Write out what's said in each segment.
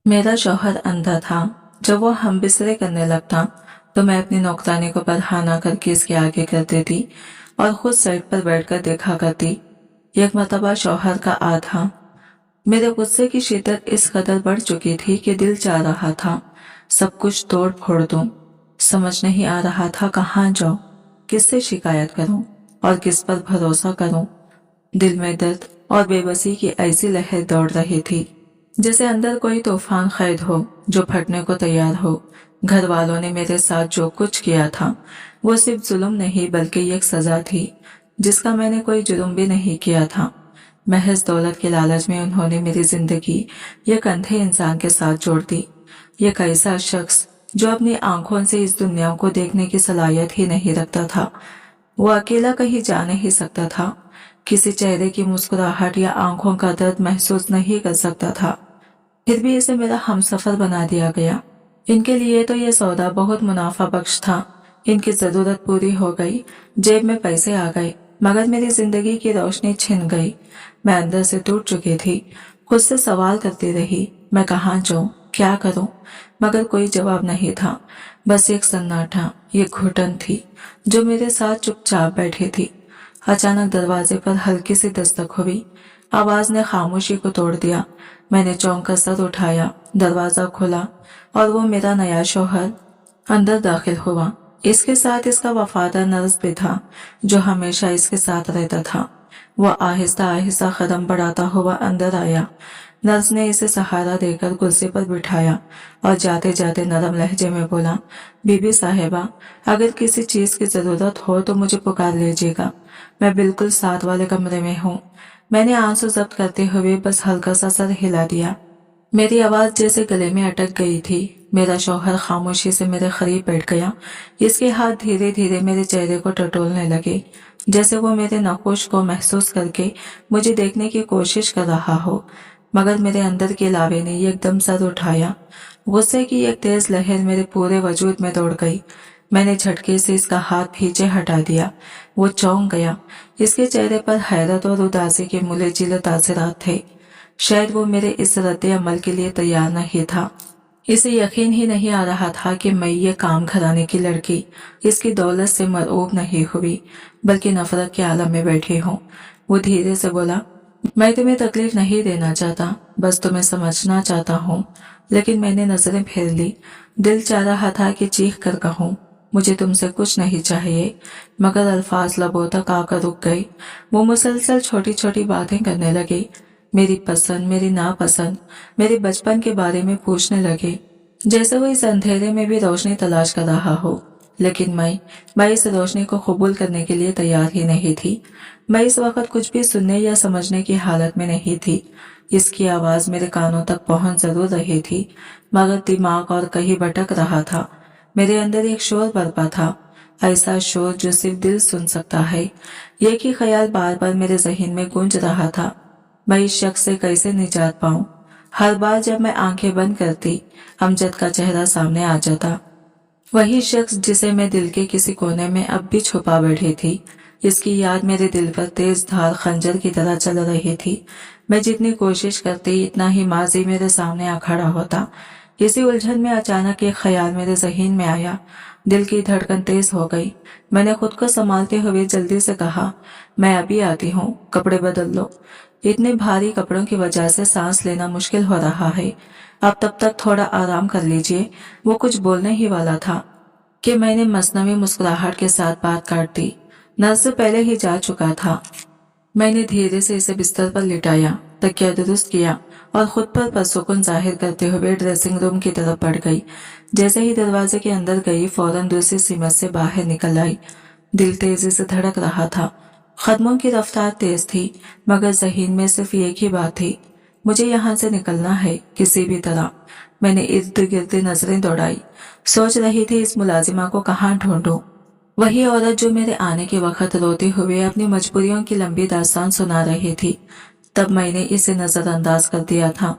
मेरा शौहर अंधा था। जब वो हम बिस्तरे करने लगता तो मैं अपनी नौकरानी को बरहाना करके इसके आगे कर देती और खुद साइड पर बैठकर देखा करती। एक मर्तबा शौहर का आधा मेरे गुस्से की शिद्दत इस कदर बढ़ चुकी थी कि दिल चाह रहा था सब कुछ तोड़ फोड़ दूं। समझ नहीं आ रहा था कहाँ जाऊं, किससे शिकायत करूं और किस पर भरोसा करूं। दिल में दर्द और बेबसी की ऐसी लहर दौड़ रही थी जैसे अंदर कोई तूफान कैद हो जो फटने को तैयार हो। घर वालों ने मेरे साथ जो कुछ किया था वो सिर्फ जुल्म नहीं बल्कि एक सजा थी जिसका मैंने कोई जुर्म भी नहीं किया था। महज दौलत के लालच में उन्होंने मेरी जिंदगी एक अंधे इंसान के साथ जोड़ दी। एक ऐसा शख्स जो अपनी आंखों से इस दुनिया को देखने की सलाहियत ही नहीं रखता था। वो अकेला कहीं जा नहीं सकता था, किसी चेहरे की मुस्कुराहट या आंखों का दर्द महसूस नहीं कर सकता था। फिर भी इसे मेरा हमसफर बना दिया गया। इनके लिए तो ये सौदा बहुत मुनाफा बख्श था। इनकी जरूरत पूरी हो गई, जेब में पैसे आ गए, मगर मेरी जिंदगी की रोशनी छिन गई। मैं अंदर से टूट चुकी थी। खुद से सवाल करती रही, मैं कहाँ जाऊं, क्या करूं, मगर कोई जवाब नहीं था। बस एक सन्नाटा, एक घुटन थी जो मेरे साथ चुपचाप बैठी थी। अचानक दरवाजे पर हल्की सी दस्तक हुई। आवाज ने खामोशी को तोड़ दिया। मैंने चौंक कर सर उठाया। दरवाजा खुला और वो मेरा नया शौहर अंदर दाखिल हुआ। इसके साथ इसका वफादार नर्स भी था जो हमेशा इसके साथ रहता था। वह आहिस्ता आहिस्ता कदम बढ़ाता हुआ अंदर आया। नर्स ने इसे सहारा देकर कुर्सी पर बिठाया और जाते जाते नरम लहजे में बोला, बीबी साहिबा, अगर किसी चीज की जरूरत हो तो मुझे पुकार लीजिएगा। मैं बिल्कुल साथ वाले कमरे में हूँ। मैंने आंसू जब्त करते हुए बस हल्का सा सर हिला दिया। मेरी आवाज जैसे गले में अटक गई थी। मेरा शौहर खामोशी से मेरे करीब बैठ गया। इसके हाथ धीरे धीरे मेरे चेहरे को टटोलने लगे, जैसे वो मेरे नखोश को महसूस करके मुझे देखने की कोशिश कर रहा हो। मगर मेरे अंदर के लावे ने एकदम सर उठाया। गुस्से की एक तेज लहर मेरे पूरे वजूद में दौड़ गई। मैंने झटके से इसका हाथ पीछे हटा दिया। वो चौंक गया। इसके चेहरे पर हैरत और उदासी के मुले जिले तासरात थे। शायद वो मेरे इस रद्द अमल के लिए तैयार नहीं था। इसे यकीन ही नहीं आ रहा था कि मैं ये काम घराने की लड़की इसकी दौलत से मरऊब नहीं हुई बल्कि नफरत के आलम में बैठी हूँ। वो धीरे से बोला, मैं तुम्हें तकलीफ नहीं देना चाहता, बस तुम्हें समझना चाहता हूँ। लेकिन मैंने नजरें फेर ली। दिल चाह रहा था कि चीख कर कहूँ, मुझे तुमसे कुछ नहीं चाहिए, मगर अल्फाज लबों तक आकर रुक गए। वो मुसलसल छोटी छोटी बातें करने लगे। मेरी पसंद, मेरी नापसंद, मेरे बचपन के बारे में पूछने लगे, जैसे वो इस अंधेरे में भी रोशनी तलाश कर रहा हो। लेकिन मैं इस रोशनी को कबूल करने के लिए तैयार ही नहीं थी। मैं इस वक्त कुछ भी सुनने या समझने की हालत में नहीं थी। इसकी आवाज मेरे कानों तक पहुंच जरूर रही थी, मगर दिमाग और कहीं भटक रहा था। मेरे अंदर एक शोर बरपा था, ऐसा शोर जो सिर्फ दिल सुन सकता है। एक ही ख्याल बार बार मेरे जहन में गूंज रहा था, मैं इस शख्स से कैसे निजात पाऊं। हर बार जब मैं आंखें बंद करती, अमजद का चेहरा सामने आ जाता। वही शख्स जिसे मैं दिल के किसी कोने में अब भी छुपा बैठी थी। इसकी याद मेरे दिल पर तेज धार खंजर की तरह चल रही थी। मैं जितनी कोशिश करती इतना ही माजी मेरे सामने आ खड़ा होता। इसी उलझन में अचानक एक ख्याल मेरे जहन में आया। दिल की धड़कन तेज हो गई। मैंने खुद को संभालते हुए जल्दी से कहा, मैं अभी आती हूँ, कपड़े बदल लो। इतने भारी कपड़ों की वजह से सांस लेना मुश्किल हो रहा है। आप तब तक थोड़ा आराम कर लीजिए। वो कुछ बोलने ही वाला था कि मैंने मसनवी मुस्कुराहट के साथ बात काट दी। नर्स पहले ही जा चुका था। मैंने धीरे से इसे बिस्तर पर लिटाया, तकिया दुरुस्त किया और खुद पर पुरसुकून जाहिर करते हुए ड्रेसिंग रूम की तरफ बढ़ गई। जैसे ही दरवाजे के अंदर गई, फौरन दूसरी सीमत से बाहर निकल आई। दिल तेजी से धड़क रहा था। कदमों की रफ्तार तेज थी, मगर जहीन में सिर्फ एक ही बात थी, मुझे यहाँ से निकलना है किसी भी तरह। मैंने इर्द गिर्द नजरें दौड़ाई, सोच रही थी इस मुलाजिमा को कहाँ ढूंढूं। वही औरत जो मेरे आने के वक्त रोते हुए अपनी मजबूरियों की लंबी दास्तान सुना रही थी। तब मैंने इसे नजरअंदाज कर दिया था,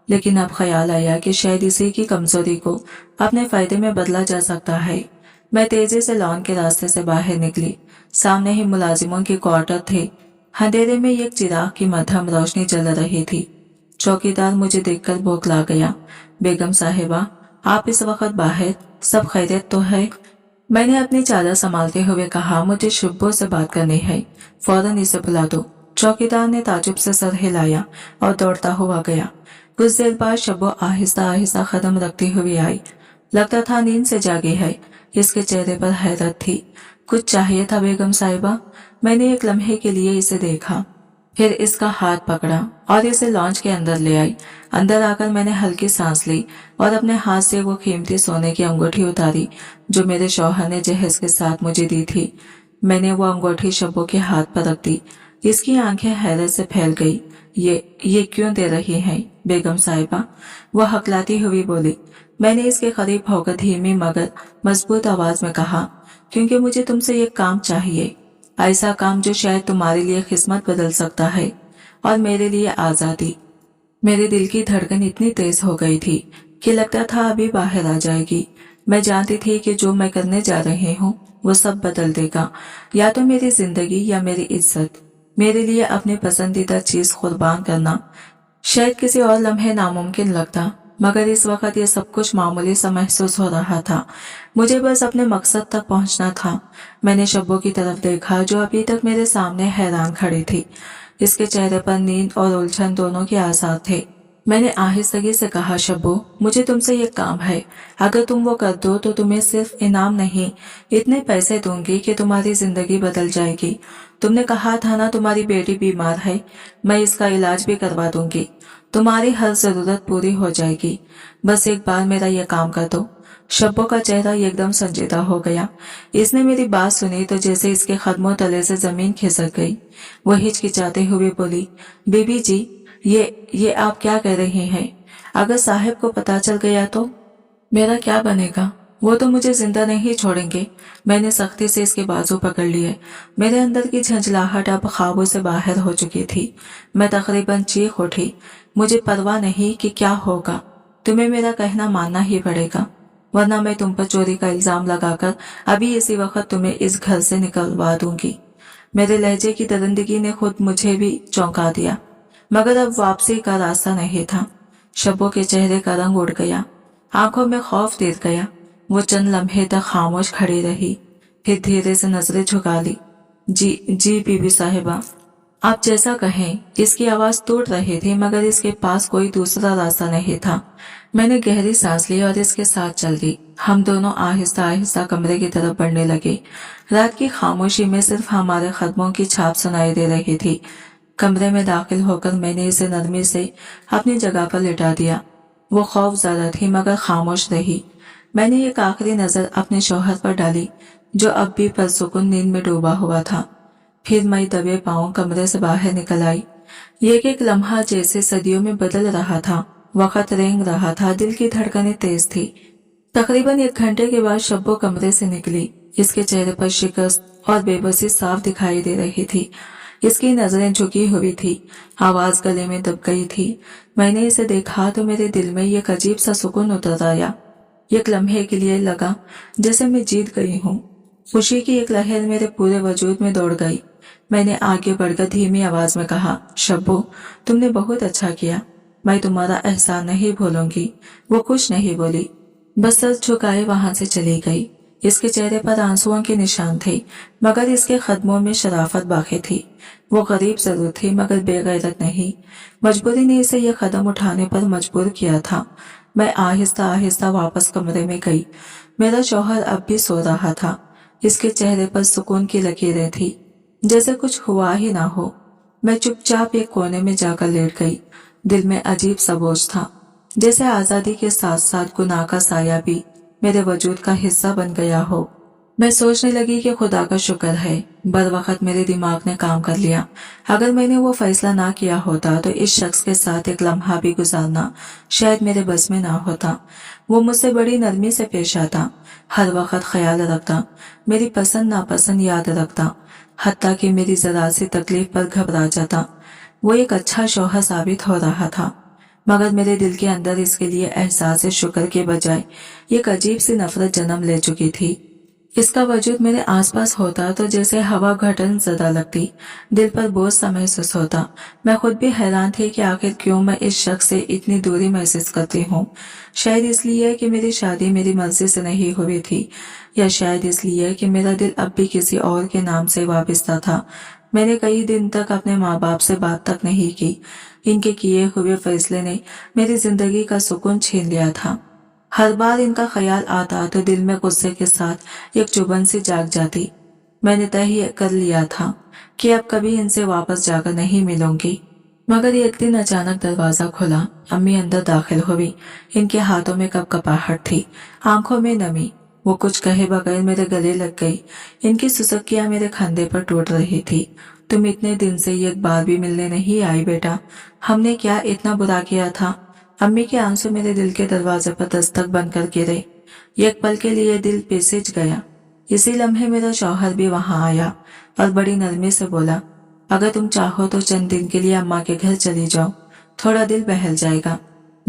लेकिन अब ख्याल आया कि शायद इसी की कमजोरी को अपने फायदे में बदला जा सकता है। मैं तेजी से लॉन के रास्ते से बाहर निकली। सामने ही मुलाजिमों के क्वार्टर थे। अंधेरे में एक चिराग की मध्यम रोशनी जल रही थी। चौकीदार मुझे देखकर बौखला गया। बेगम साहिबा, आप इस वक्त बाहर, सब खैरियत तो है? मैंने अपनी चादर संभालते हुए कहा, मुझे शुब्बो से बात करनी है, फौरन इसे बुला दो। चौकीदार ने ताजुब से सर हिलाया और दौड़ता हुआ गया। कुछ देर बाद शब्बो आहिस्ता आहिस्ता कदम रखती हुई आई। लगता था नींद से जागी है। इसके चेहरे पर हैरत थी। कुछ चाहिए था बेगम साहिबा? मैंने एक लम्हे के लिए इसे देखा, फिर इसका हाथ पकड़ा और इसे लॉन्च के अंदर ले आई। अंदर आकर मैंने हल्की सांस ली और अपने हाथ से वो कीमती सोने की अंगूठी उतारी जो मेरे शौहर ने जहेज के साथ मुझे दी थी। मैंने वो अंगूठी शब्बो के हाथ पर रख दी। इसकी आंखें हैरत से फैल गई। ये क्यों दे रही हैं बेगम साहिबा? वह हकलाती हुई बोली। मैंने इसके करीब होकर धीमी मगर मजबूत आवाज में कहा, क्योंकि मुझे तुमसे ये काम चाहिए, ऐसा काम जो शायद तुम्हारे लिए किस्मत बदल सकता है और मेरे लिए आजादी। मेरे दिल की धड़कन इतनी तेज हो गई थी कि लगता था अभी बाहर आ जाएगी। मैं जानती थी कि जो मैं करने जा रही हूँ वो सब बदल देगा, या तो मेरी जिंदगी या मेरी इज्जत। मेरे लिए अपनी पसंदीदा चीज कुर्बान करना शायद किसी और लम्हे नामुमकिन लगता, मगर इस वक्त ये सब कुछ मामूली सा महसूस हो रहा था। मुझे बस अपने मकसद तक पहुंचना था। मैंने शब्बो की तरफ देखा जो अभी तक मेरे सामने हैरान खड़ी थी। इसके चेहरे पर नींद और उलझन दोनों के आसार थे। मैंने आहिस्तगी से कहा, शब्बो, मुझे तुमसे ये काम है, अगर तुम वो कर दो तो तुम्हें सिर्फ इनाम नहीं, इतने पैसे दूंगी कि तुम्हारी जिंदगी बदल जाएगी। तुमने कहा था ना तुम्हारी बेटी बीमार है, मैं इसका इलाज भी करवा दूंगी, तुम्हारी हर जरूरत पूरी हो जाएगी। बस एक बार मेरा ये काम कर दो। शब्बो का चेहरा एकदम संजीदा हो गया। इसने मेरी बात सुनी तो जैसे इसके कदमों तले से जमीन खिसक गई। वो हिचकिचाते हुए बोली, बीबी जी, ये आप क्या कह रही हैं? अगर साहब को पता चल गया तो मेरा क्या बनेगा? वो तो मुझे जिंदा नहीं छोड़ेंगे। मैंने सख्ती से इसके बाजू पकड़ लिए। मेरे अंदर की झंझलाहट अब ख्वाबों से बाहर हो चुकी थी। मैं तकरीबन चीख उठी। मुझे परवाह नहीं कि क्या होगा, तुम्हें मेरा कहना मानना ही पड़ेगा, वरना मैं तुम पर चोरी का इल्जाम लगाकर अभी इसी वक्त तुम्हें इस घर से निकलवा दूंगी। मेरे लहजे की दरिंदगी ने खुद मुझे भी चौंका दिया, मगर अब वापसी का रास्ता नहीं था। शब्बो के चेहरे का रंग उड़ गया, आंखों में खौफ तिर गया। वो चंद लम्हे तक खामोश खड़ी रही, फिर धीरे से नजरें झुका ली। जी बीबी साहिबा, आप जैसा कहें। इसकी आवाज टूट रही थी, मगर इसके पास कोई दूसरा रास्ता नहीं था। मैंने गहरी सांस ली और इसके साथ चल दी। हम दोनों आहिस्ता आहिस्ता कमरे की तरफ बढ़ने लगे। रात की खामोशी में सिर्फ हमारे कदमों की छाप सुनाई दे रही थी। कमरे में दाखिल होकर मैंने इसे नरमी से अपनी जगह पर लिटा दिया। वो खौफ ज़्यादा थी मगर खामोश रही। मैंने एक आखिरी नजर अपने शौहर पर डाली जो अब भी परसुकून नींद में डूबा हुआ था। फिर मैं दबे पांव कमरे से बाहर निकल आई। एक एक लम्हा जैसे सदियों में बदल रहा था। वक्त रेंग रहा था, दिल की धड़कनें तेज थी। तकरीबन 1 घंटे के बाद शब्बो कमरे से निकली। इसके चेहरे पर शिकस्त और बेबसी साफ दिखाई दे रही थी। इसकी नजरें झुकी हुई थी, आवाज गले में दब गई थी। मैंने इसे देखा तो मेरे दिल में एक अजीब सा सुकून उतर आया। एक लम्हे के लिए लगा जैसे मैं जीत गई हूँ। खुशी की एक लहर मेरे पूरे वजूद में दौड़ गई। मैंने आगे बढ़कर धीमी आवाज में कहा, शब्बो, तुमने बहुत अच्छा किया, मैं तुम्हारा एहसान नहीं भूलूंगी। वो कुछ नहीं बोली, बस सर झुकाए वहां से चली गई। इसके चेहरे पर आंसुओं के निशान थे, मगर इसके कदमों में शराफत बाकी थी। वो गरीब जरूर थी मगर बेगैरत नहीं। मजबूरी ने इसे यह कदम उठाने पर मजबूर किया था। मैं आहिस्ता आहिस्ता वापस कमरे में गई। मेरा शौहर अब भी सो रहा था। इसके चेहरे पर सुकून की लकीरें थी, जैसे कुछ हुआ ही ना हो। मैं चुपचाप एक कोने में जाकर लेट गई। दिल में अजीब सा बोझ था, जैसे आजादी के साथ साथ गुनाह का साया भी मेरे वजूद का हिस्सा बन गया हो। मैं सोचने लगी कि खुदा का शुक्र है, बर वक्त मेरे दिमाग ने काम कर लिया। अगर मैंने वो फैसला ना किया होता तो इस शख्स के साथ एक लम्हा भी गुजारना शायद मेरे बस में ना होता। वो मुझसे बड़ी नरमी से पेश आता, हर वक्त ख्याल रखता, मेरी पसंद नापसंद याद रखता, हत्ता कि मेरी जरा सी तकलीफ पर घबरा जाता। वो एक अच्छा शौहर साबित हो रहा था, मगर मेरे दिल के अंदर इसके लिए एहसास शुक्र के बजाय एक अजीब सी नफरत जन्म ले चुकी थी। اس کا وجود میرے آس پاس ہوتا تو جیسے ہوا گھٹن زدہ لگتی، دل پر بوجھ سا محسوس ہوتا۔ میں خود بھی حیران تھی کہ آخر کیوں میں اس شخص سے اتنی دوری محسوس کرتی ہوں۔ شاید اس لیے کہ میری شادی میری مرضی سے نہیں ہوئی تھی، یا شاید اس لیے کہ میرا دل اب بھی کسی اور کے نام سے وابستہ تھا۔ میں نے کئی دن تک اپنے ماں باپ سے بات تک نہیں کی۔ ان کے کیے ہوئے فیصلے نے میری زندگی کا سکون چھین لیا تھا۔ ہر بار ان کا خیال آتا تو دل میں غصے کے ساتھ ایک چبھن سی جاگ جاتی۔ میں نے طے کر لیا تھا کہ اب کبھی ان سے واپس جا کر نہیں ملوں گی۔ مگر ایک دن اچانک دروازہ کھلا، امی اندر داخل ہوئی۔ ان کے ہاتھوں میں کپ کپاہٹ تھی، آنکھوں میں نمی۔ وہ کچھ کہے بغیر میرے گلے لگ گئی۔ ان کی سسکیاں میرے کھندے پر ٹوٹ رہی تھی۔ تم اتنے دن سے ایک بار بھی ملنے نہیں آئی بیٹا، ہم نے کیا اتنا برا کیا تھا؟ امی کے آنسو میرے دل کے دروازے پر دستک بن کر گرے۔ ایک پل کے لیے دل پیسج گیا۔ اسی لمحے میرا شوہر بھی وہاں آیا اور بڑی نرمی سے بولا، اگر تم چاہو تو چند دن کے لیے اماں کے گھر چلی جاؤ، تھوڑا دل بہل جائے گا۔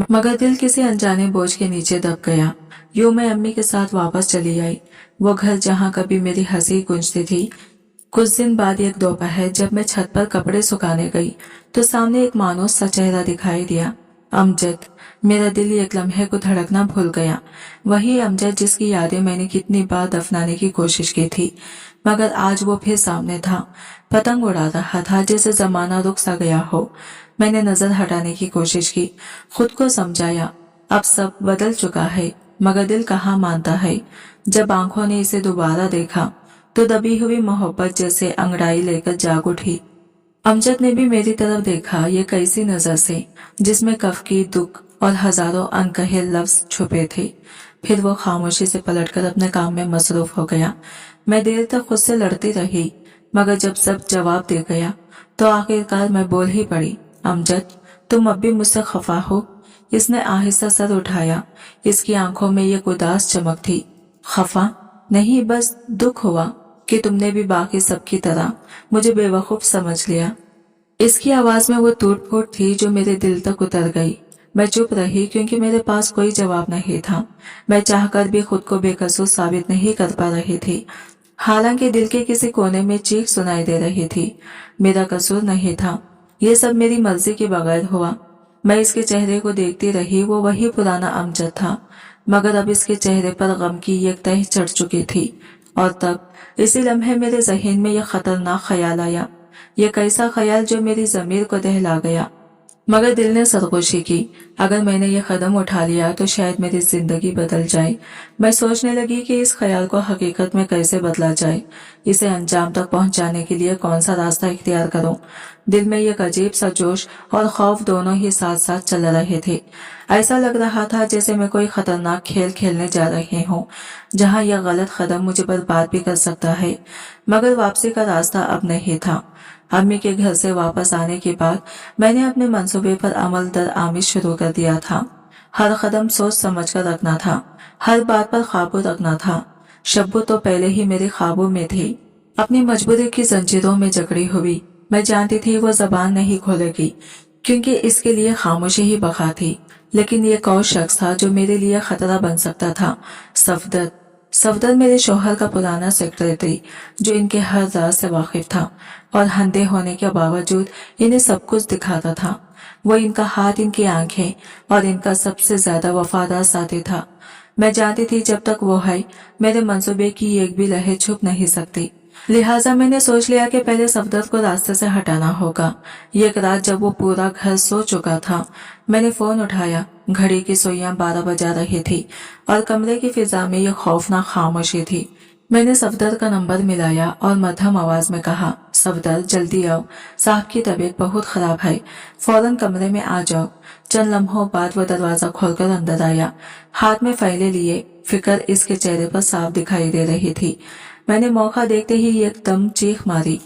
مگر دل کسی انجانے بوجھ کے نیچے دب گیا۔ یوں میں امی کے ساتھ واپس چلی آئی، وہ گھر جہاں کبھی میری ہنسی گونجتی تھی۔ کچھ دن بعد ایک دوپہر جب میں چھت پر کپڑے سکھانے گئی تو سامنے ایک مانوس سا چہرہ دکھائی دیا، امجد۔ میرا دل ایک لمحے کو دھڑکنا بھول گیا۔ وہی امجد جس کی یادیں میں نے کتنی بار دفنانے کی کوشش کی تھی، مگر آج وہ پھر سامنے تھا، پتنگ اڑا رہا تھا جیسے زمانہ رک سا گیا ہو۔ میں نے نظر ہٹانے کی کوشش کی، خود کو سمجھایا اب سب بدل چکا ہے، مگر دل کہاں مانتا ہے۔ جب آنکھوں نے اسے دوبارہ دیکھا تو دبی ہوئی محبت جیسے انگڑائی لے کر جاگ اٹھی۔ امجد نے بھی میری طرف دیکھا، یہ کیسی نظر سے جس میں کف کی دکھ اور ہزاروں انکہے لفظ چھپے تھے۔ پھر وہ خاموشی سے پلٹ کر اپنے کام میں مصروف ہو گیا۔ میں دیر تک خود سے لڑتی رہی، مگر جب سب جواب دے گیا تو آخرکار میں بول ہی پڑی، امجد تم اب بھی مجھ سے خفا ہو؟ اس نے آہستہ سر اٹھایا، اس کی آنکھوں میں ایک اداس چمک تھی۔ خفا نہیں، بس دکھ ہوا کہ تم نے بھی باقی سب کی طرح مجھے بے وقوف سمجھ لیا۔ اس کی آواز میں وہ ٹوٹ پھوٹ تھی جو میرے دل تک اتر گئی۔ میں چپ رہی کیونکہ میرے پاس کوئی جواب نہیں تھا۔ میں چاہ کر بھی خود کو بے قصور ثابت نہیں کر پا رہی تھی، حالانکہ دل کے کسی کونے میں چیخ سنائی دے رہی تھی، میرا قصور نہیں تھا، یہ سب میری مرضی کے بغیر ہوا۔ میں اس کے چہرے کو دیکھتی رہی، وہ وہی پرانا امجد تھا، مگر اب اس کے چہرے پر غم کی ایک تہ چڑھ چکی تھی۔ اور تب اسی لمحے میرے ذہن میں یہ خطرناک خیال آیا، یہ کیسا خیال جو میری ضمیر کو دہلا گیا۔ مگر دل نے سرگوشی کی، اگر میں نے یہ قدم اٹھا لیا تو شاید میری زندگی بدل جائے۔ میں سوچنے لگی کہ اس خیال کو حقیقت میں کیسے بدلا جائے، اسے انجام تک پہنچانے کے لیے کون سا راستہ اختیار کروں۔ دل میں ایک عجیب سا جوش اور خوف دونوں ہی ساتھ ساتھ چل رہے تھے۔ ایسا لگ رہا تھا جیسے میں کوئی خطرناک کھیل کھیلنے جا رہی ہوں، جہاں یہ غلط قدم مجھے برباد بھی کر سکتا ہے۔ مگر واپسی کا راستہ اب نہیں تھا۔ امی کے گھر سے واپس آنے کے بعد میں نے اپنے منصوبے پر عمل درآمد شروع کر دیا تھا۔ ہر قدم سوچ سمجھ کر رکھنا تھا، ہر بات پر قابو رکھنا تھا۔ شبو تو پہلے ہی میرے خوابوں میں تھی، اپنی مجبوری کی زنجیروں میں جکڑی ہوئی۔ میں جانتی تھی وہ زبان نہیں کھولے گی کیونکہ اس کے لیے خاموشی ہی بقا تھی، لیکن ایک اور شخص تھا جو میرے لیے خطرہ بن سکتا تھا، صفدر میرے شوہر کا پرانا سیکرٹری، جو ان کے ہر راز سے واقف تھا اور اندھے ہونے کے باوجود انہیں سب کچھ دکھاتا تھا۔ وہ ان کا ہاتھ، ان کی آنکھیں اور ان کا سب سے زیادہ وفادار ساتھی تھا۔ میں جانتی تھی جب تک وہ ہے میرے منصوبے کی ایک بھی لہر چھپ نہیں سکتی، لہٰذا میں نے سوچ لیا کہ پہلے صفدر کو راستے سے ہٹانا ہوگا۔ ایک رات جب وہ پورا گھر سو چکا تھا، میں نے فون اٹھایا، گھڑی کی سوئیاں 12 بجا رہی تھی اور کمرے کی فضا میں ایک خوفناک خاموشی تھی۔ میں نے صفدر کا نمبر ملایا اور مدھم آواز میں کہا، صفدر جلدی آؤ، صاحب کی طبیعت بہت خراب ہے، فوراً کمرے میں آ جاؤ۔ چند لمحوں بعد وہ دروازہ کھول کر اندر آیا، ہاتھ میں فائلیں لیے، فکر اس کے چہرے پر صاف دکھائی دے رہی تھی۔ میں نے موقع دیکھتے ہی ایک دم چیخ ماری،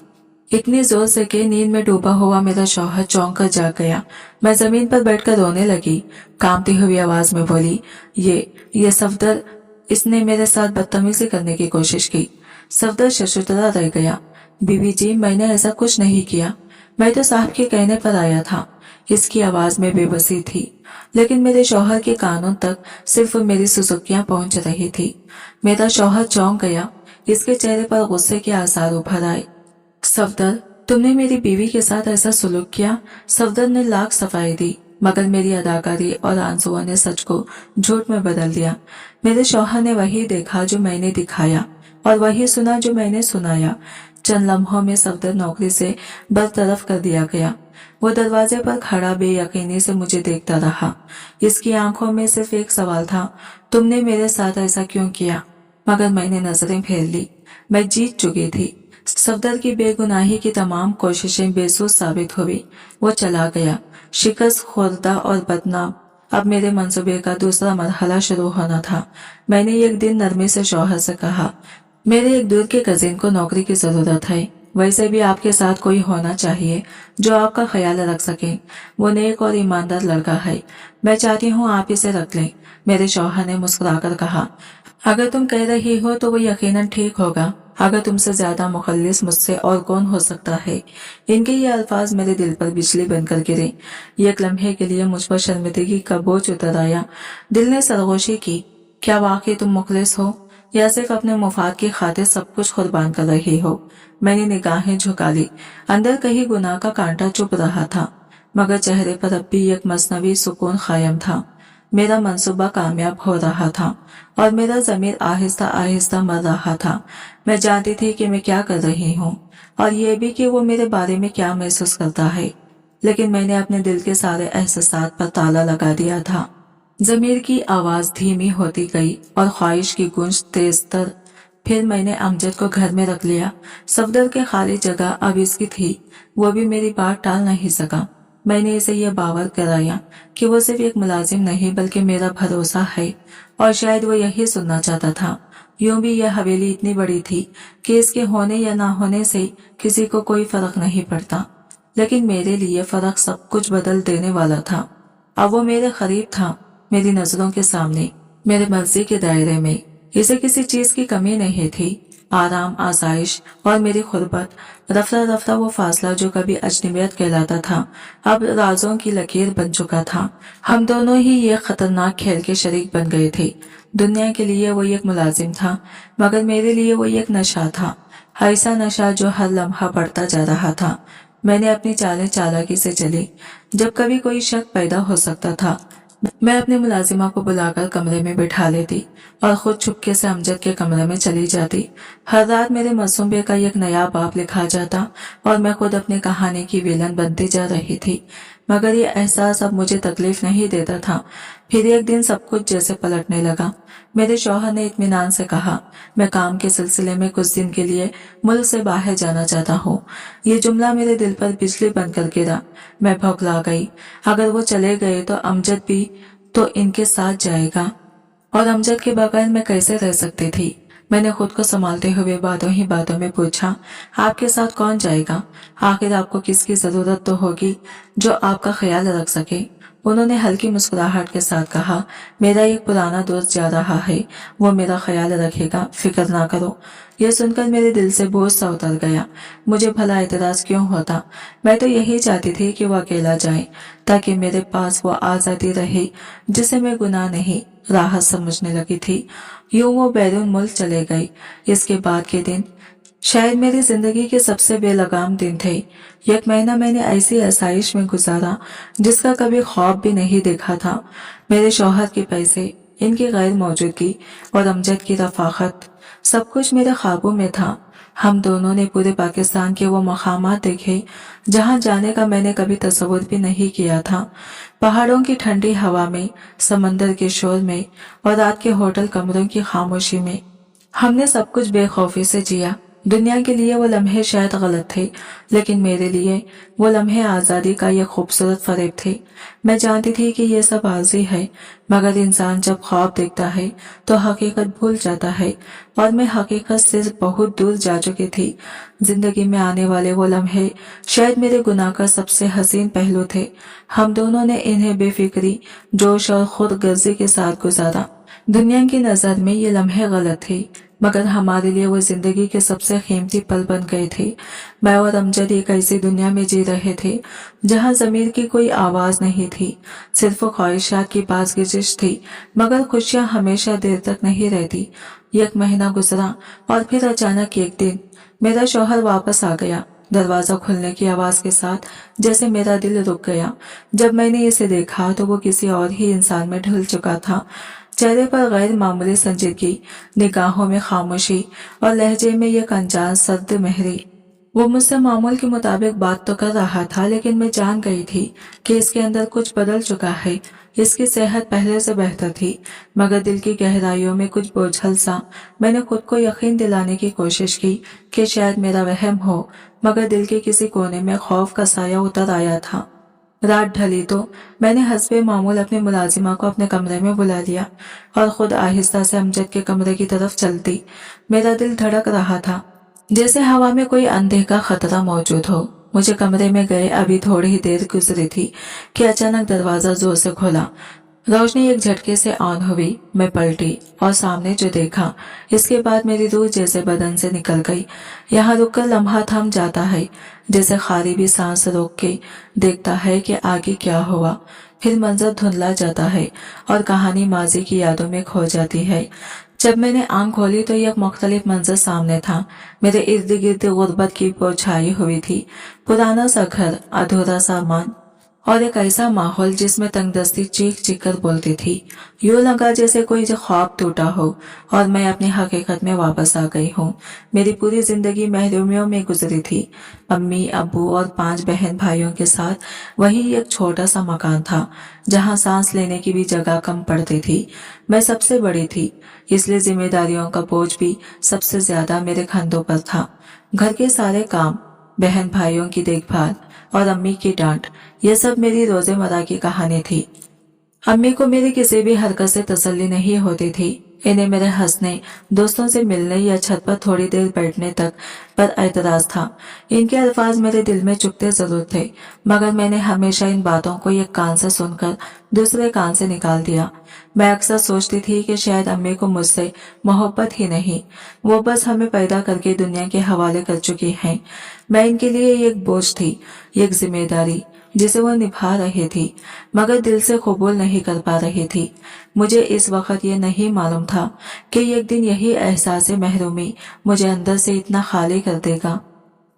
اتنی زور سے کہ نیند میں ڈوبا ہوا میرا شوہر چونک کر جاگ گیا۔ میں زمین پر بیٹھ کر رونے لگی، کانپتی ہوئی آواز میں بولی، یہ صفدر، اس نے میرے ساتھ بدتمیزی کرنے کی کوشش کی۔ صفدر ششدرا رہ گیا، بیوی جی میں نے ایسا کچھ نہیں کیا، میں تو صاحب کے کہنے پر آیا تھا۔ اس کی آواز میں بے بسی تھی، لیکن میرے شوہر کے کانوں تک صرف میری سسکیاں پہنچ رہی تھی۔ میرا شوہر چونک گیا، इसके चेहरे पर गुस्से के आसार उभर आए। सफदर, तुमने मेरी बीवी के साथ ऐसा सुलूक किया। सफदर ने लाख सफाई दी, मगर मेरी अदाकारी और आंसुओं ने सच को झूठ में बदल दिया। मेरे शौहर ने वही देखा जो मैंने दिखाया और वही सुना जो मैंने सुनाया। चंद लम्हों में सफदर नौकरी से बरतरफ कर दिया गया। वो दरवाजे पर खड़ा बेयकीनी से मुझे देखता रहा। इसकी आंखों में सिर्फ एक सवाल था, तुमने मेरे साथ ऐसा क्यों किया? मगर मैंने नजरें फेर ली। मैं जीत चुकी थी। सफदर की बेगुनाही की तमाम कोशिशें बेसुध साबित हुई। वो चला गया, शिकस्त खुर्दा और बदनाम। अब मेरे मंसूबे का दूसरा मरहला शुरू होना था। मैंने एक दिन नरमी से शौहर से कहा, मेरे एक दूर के कजिन को नौकरी की जरूरत है। वैसे भी आपके साथ कोई होना चाहिए जो आपका ख्याल रख सके। वो नेक और ईमानदार लड़का है। मैं चाहती हूँ आप इसे रख लें। मेरे शौहर ने मुस्कुराकर कहा, अगर तुम कह रही हो तो वो यकीनन ठीक होगा। अगर तुमसे ज्यादा मुखल्लिस मुझसे और कौन हो सकता है। इनके ये अल्फाज मेरे दिल पर बिजली बनकर गिरे। एक लम्हे के लिए मुझ पर शर्मिंदगी का बोझ उतर आया। दिल ने सरगोशी की, क्या वाकई तुम मुखलिस हो या सिर्फ अपने मुफाद की खातिर सब कुछ कुर्बान कर रही हो? मैंने निगाहें झुका ली। अंदर कहीं गुनाह का कांटा चुभ रहा था, मगर चेहरे पर अब भी एक मसनवी सुकून कायम था। मेरा मंसूबा कामयाब हो रहा था और मेरा ज़मीर आहिस्ता आहिस्ता मर रहा था। मैं जानती थी कि मैं क्या कर रही हूँ और ये भी कि वो मेरे बारे में क्या महसूस करता है, लेकिन मैंने अपने दिल के सारे एहसासात पर ताला लगा दिया था। ज़मीर की आवाज़ धीमी होती गई और ख्वाहिश की गूंज तेज तर। फिर मैंने अमजद को घर में रख लिया। सफदर के खाली जगह अब इसकी थी। वो भी मेरी बात टाल नहीं सका। मैंने इसे यह बावर कराया कि वो सिर्फ एक मुलाजिम नहीं बल्कि मेरा भरोसा है, और शायद वो यही सुनना चाहता था। यूं भी यह हवेली इतनी बड़ी थी कि इसके होने या ना होने से किसी को कोई फर्क नहीं पड़ता, लेकिन मेरे लिए फर्क सब कुछ बदल देने वाला था। अब वो मेरे करीब था, मेरी नजरों के सामने, मेरे मर्जी के दायरे में। इसे किसी चीज की कमी नहीं थी। आराम, आसाइश और मेरी खुरबत। रफ्ता रफ्ता वो फासला जो कभी अजनबियत कहलाता था अब राजों की लकीर बन चुका था। हम दोनों ही ये खतरनाक खेल के शरीक बन गए थे। दुनिया के लिए वो एक मुलाजिम था, मगर मेरे लिए वो एक नशा था। ऐसा नशा जो हर लम्हा बढ़ता जा रहा था। मैंने अपनी चालें चालाकी से चली। जब कभी कोई शक पैदा हो सकता था, मैं अपने मुलाजिमा को बुलाकर कमरे में बिठा लेती और खुद चुपके से अमजद के कमरे में चली जाती। हर रात मेरे मंसूबे का एक नया बाब लिखा जाता और मैं खुद अपनी कहानी की विलन बनती जा रही थी, मगर ये एहसास अब मुझे तकलीफ नहीं देता था। फिर एक दिन सब कुछ जैसे पलटने लगा। मेरे शौहर ने इत्मीनान से कहा, मैं काम के सिलसिले में कुछ दिन के लिए मुल्क से बाहर जाना चाहता हूँ। ये जुमला मेरे दिल पर बिजली बनकर गिरा। मैं भौंकला गई। अगर वो चले गए तो अमजद भी तो इनके साथ जाएगा, और अमजद के बगैर मैं कैसे रह सकती थी। मैंने खुद को संभालते हुए बातों ही बातों में पूछा, आपके साथ कौन जाएगा? आखिर आपको किसकी जरूरत तो होगी जो आपका ख्याल रख सके। उन्होंने हल्की मुस्कुराहट के साथ कहा, मेरा एक पुराना दोस्त जा रहा है, वो मेरा ख्याल रखेगा, फिक्र ना करो। यह सुनकर मेरे दिल से बोझ सा उतर गया। मुझे भला एतराज क्यों होता? मैं तो यही चाहती थी कि वो अकेला जाए, ताकि मेरे पास वो आजादी रहे जिसे मैं गुनाह नहीं राहत समझने लगी थी। यूं वो बैरून मुल्क चले गए। इसके बाद के दिन शायद मेरी जिंदगी के सबसे बेलगाम दिन थे। एक महीना मैंने ऐसी आसाइश में गुजारा जिसका कभी ख्वाब भी नहीं देखा था। मेरे शौहर के पैसे, इनकी गैर मौजूदगी और अमजद की रफाकत, सब कुछ मेरे ख्वाबों में था। हम दोनों ने पूरे पाकिस्तान के वो मकामात देखे जहां जाने का मैंने कभी तस्वुर भी नहीं किया था। पहाड़ों की ठंडी हवा में, समंदर के शोर में और रात के होटल कमरों की खामोशी में हमने सब कुछ बेखौफी से जिया। दुनिया के लिए वो लम्हे शायद गलत थे, लेकिन मेरे लिए वो लम्हे आज़ादी का ये खूबसूरत फरेब थे। मैं जानती थी कि ये सब आर्जी है, मगर इंसान जब ख्वाब देखता है तो हकीकत भूल जाता है, और मैं हकीकत से बहुत दूर जा चुकी थी। जिंदगी में आने वाले वो लम्हे शायद मेरे गुनाह का सबसे हसीन पहलू थे। हम दोनों ने इन्हें बेफिक्री, जोश और खुद गर्जी के साथ गुजारा। दुनिया की नजर में ये लम्हे गलत थे, मगर हमारे लिए वो जिंदगी के सबसे कीमती पल बन गए थे। मैं और अमजद एक ऐसी दुनिया में जी रहे थे जहां ज़मीर की कोई आवाज नहीं थी, सिर्फ ख्वाहिशात की बाज़गिशिश थी। मगर खुशियां हमेशा देर तक नहीं रहती। एक महीना गुजरा और फिर अचानक एक दिन मेरा शौहर वापस आ गया। दरवाजा खुलने की आवाज के साथ जैसे मेरा दिल रुक गया। जब मैंने इसे देखा तो वो किसी और ही इंसान में ढल चुका था। चेहरे पर गैर मामूली संजीदगी, निगाहों में खामोशी और लहजे में एक अनजान सर्द मेहरी। वो मुझसे मामूल के मुताबिक बात तो कर रहा था, लेकिन मैं जान गई थी कि इसके अंदर कुछ बदल चुका है। इसकी सेहत पहले से बेहतर थी, मगर दिल की गहराइयों में कुछ बोझल सा। मैंने खुद को यकीन दिलाने की कोशिश की कि शायद मेरा वहम हो, मगर दिल के किसी कोने में खौफ का साया उतर आया था। रात ढली तो मैंने हस्बे मामूल अपने मुलाजिमा को अपने कमरे में बुला लिया और खुद आहिस्ता से अमजद के कमरे की तरफ चलती। मेरा दिल धड़क रहा था, जैसे हवा में कोई अनदेखा खतरा मौजूद हो। मुझे कमरे में गए अभी थोड़ी ही देर गुजरी थी कि अचानक दरवाजा जोर से खुला। रोशनी एक झटके से ऑन हुई। मैं पलटी और सामने जो देखा, इसके बाद मेरी रूह जैसे बदन से निकल गई। यहाँ रुककर लम्हा थम जाता है, जैसे खारी भी सांस रोक के देखता है कि आगे क्या हुआ। फिर मंजर धुंधला जाता है और कहानी माजी की यादों में खो जाती है। जब मैंने आंख खोली तो एक मुख्तलिफ मंजर सामने था। मेरे इर्द गिर्द गुर्बत की छाई हुई थी। पुराना सा घर, अधूरा सामान और एक ऐसा माहौल जिसमें तंगदस्ती चीख चीख कर बोलती थी। यूं लगा जैसे कोई जो ख्वाब टूटा हो और मैं अपनी हकीकत में वापस आ गई हूँ। मेरी पूरी जिंदगी महरूमियों में गुजरी थी। अम्मी, अब्बू और 5 बहन भाइयों के साथ वही एक छोटा सा मकान था, जहाँ सांस लेने की भी जगह कम पड़ती थी। मैं सबसे बड़ी थी, इसलिए जिम्मेदारियों का बोझ भी सबसे ज्यादा मेरे कंधों पर था। घर के सारे काम, बहन भाइयों की देखभाल और अम्मी की डांट, यह सब मेरी रोजेमर्रा की कहानी थी। अम्मी को मेरी किसी भी हरकत से तसल्ली नहीं होती थी। इन्हें मेरे हंसने, दोस्तों से मिलने या छत पर थोड़ी देर बैठने तक पर एतराज था। इनके अल्फाज मेरे दिल में चुभते जरूर थे, मगर मैंने हमेशा इन बातों को एक कान से सुनकर दूसरे कान से निकाल दिया। मैं अक्सर सोचती थी कि शायद अम्मी को मुझसे मोहब्बत ही नहीं, वो बस हमें पैदा करके दुनिया के हवाले कर चुकी हैं। मैं इनके लिए एक बोझ थी, एक जिम्मेदारी जिसे वो निभा रही थी, मगर दिल से कबूल नहीं कर पा रही थी। मुझे इस वक्त ये नहीं मालूम था कि एक दिन यही एहसास महरूमी मुझे अंदर से इतना खाली कर देगा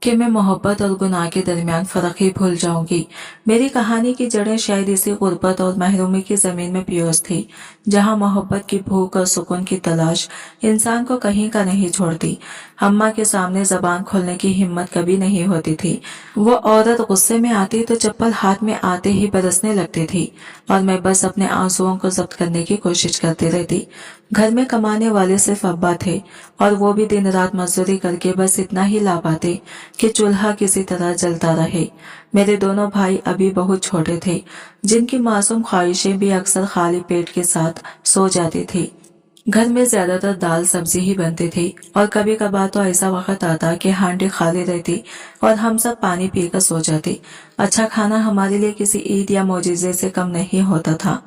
कि मैं मोहब्बत और गुनाह के दरमियान फर्क ही भूल जाऊंगी। मेरी कहानी की जड़ें शायद इसी गुर्बत और महरूमी की जमीन में पियोस थी, जहां मोहब्बत की भूख और सुकून की तलाश इंसान को कहीं का नहीं छोड़ती। अम्मा के सामने जबान खोलने की हिम्मत कभी नहीं होती थी। वो औरत गुस्से में आती तो चप्पल हाथ में आते ही बरसने लगती थी और मैं बस अपने आंसुओं को जब्त करने की कोशिश करती रहती। घर में कमाने वाले सिर्फ अब्बा थे और वो भी दिन रात मजदूरी करके बस इतना ही ला पाते कि चूल्हा किसी तरह जलता रहे। मेरे दोनों भाई अभी बहुत छोटे थे, जिनकी मासूम ख्वाहिशें भी अक्सर खाली पेट के साथ सो जाती थी। घर में ज्यादातर दाल सब्जी ही बनती थी और कभी कभार तो ऐसा वक्त आता कि हांडी खाली रहती और हम सब पानी पीकर सो जाते। अच्छा खाना हमारे लिए किसी ईद या मोजिजे से कम नहीं होता था।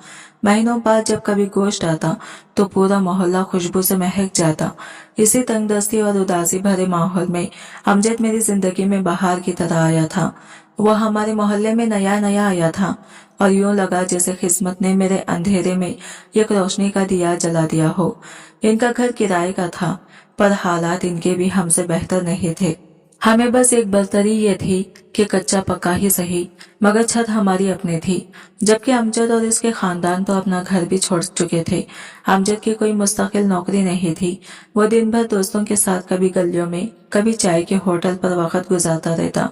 महीनों बाद जब कभी गोश्त आता तो पूरा मोहल्ला खुशबू से महक जाता। इसी तंगदस्ती और उदासी भरे माहौल में अमजद मेरी जिंदगी में बहार की तरह आया था। वह हमारे मोहल्ले में नया नया आया था और यूं लगा जैसे किस्मत ने मेरे अंधेरे में एक रोशनी का दिया जला दिया हो। इनका घर किराए का था, पर हालात इनके भी हमसे बेहतर नहीं थे। हमें बस एक बरतरी ये थी कि कच्चा पक्का ही सही, मगर छत हमारी अपनी थी। जबकि अमजद और इसके खानदान तो अपना घर भी छोड़ चुके थे। अमजद की कोई मुस्तकिल नौकरी नहीं थी। वो दिन भर दोस्तों के साथ कभी गलियों में, कभी चाय के होटल पर वक्त गुजारता रहता,